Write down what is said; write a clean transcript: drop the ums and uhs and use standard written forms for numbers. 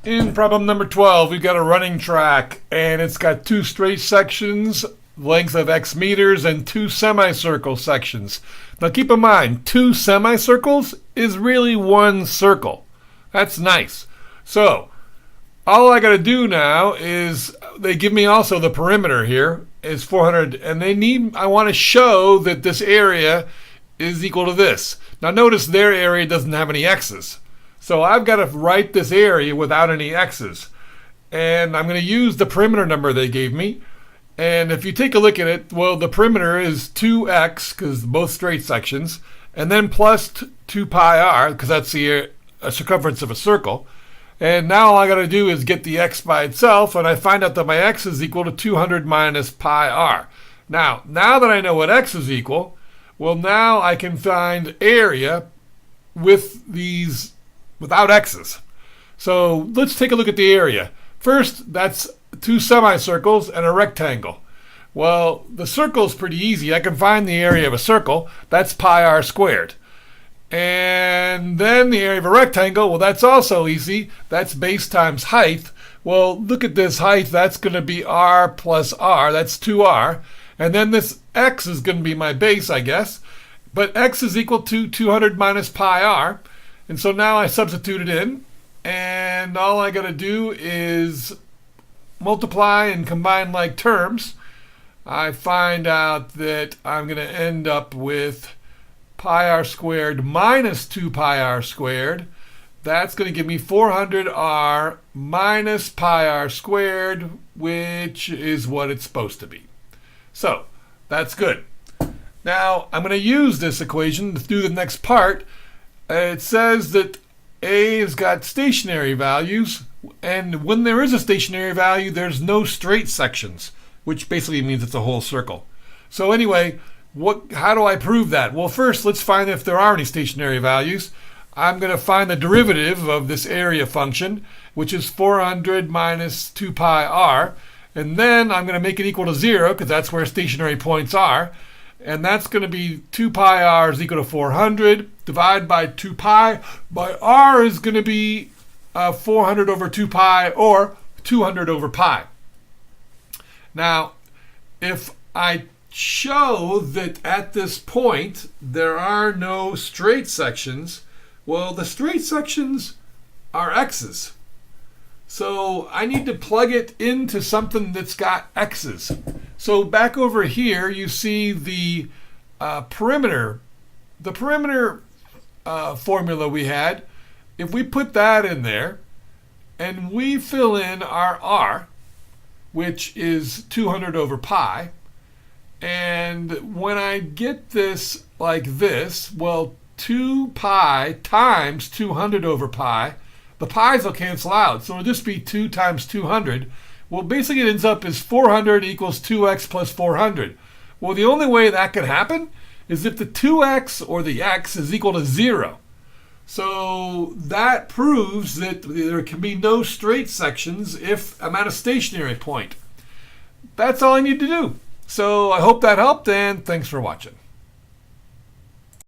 In problem number 12, we've got a running track, and it's got two straight sections, length of x meters, and two semicircle sections. Now keep in mind, two semicircles is really one circle. That's nice. So, all I got to do now is, they give me also the perimeter here, is 400, and I want to show that this area is equal to this. Now notice their area doesn't have any x's. So I've got to write this area without any x's. And I'm going to use the perimeter number they gave me. And if you take a look at it, well, the perimeter is 2x, because both straight sections, and then plus 2 pi r, because that's the circumference of a circle. And now all I got to do is get the x by itself, and I find out that my x is equal to 200 minus pi r. Now that I know what x is equal, well, now I can find area with these without x's. So let's take a look at the area. First, that's two semicircles and a rectangle. Well, the circle is pretty easy. I can find the area of a circle. That's pi r squared. And then the area of a rectangle, well, that's also easy. That's base times height. Well, look at this height. That's going to be r plus r. That's 2r. And then this x is going to be my base, I guess. But x is equal to 200 minus pi r. And so now I substitute it in, and all I got to do is multiply and combine like terms. I find out that I'm going to end up with pi r squared minus 2 pi r squared. That's going to give me 400r minus pi r squared, which is what it's supposed to be. So that's good. Now I'm going to use this equation to do the next part. It says that A has got stationary values, and when there is a stationary value, there's no straight sections, which basically means it's a whole circle. So anyway, how do I prove that? Well, first, let's find if there are any stationary values. I'm going to find the derivative of this area function, which is 400 minus 2 pi r, and then I'm going to make it equal to 0, because that's where stationary points are. And that's going to be 2 pi r is equal to 400. Divide by 2 pi by r is going to be 400 over 2 pi, or 200 over pi. Now, if I show that at this point there are no straight sections, well, the straight sections are x's. So I need to plug it into something that's got x's. So back over here, you see the perimeter. The perimeter formula we had. If we put that in there, and we fill in our r, which is 200 over pi, and when I get this like this, well, 2 pi times 200 over pi, the pi's will cancel out, so it'll just be 2 times 200. Well, basically it ends up as 400 equals 2x plus 400. Well, the only way that could happen is if the 2x or the x is equal to 0. So that proves that there can be no straight sections if I'm at a stationary point. That's all I need to do. So I hope that helped, and thanks for watching.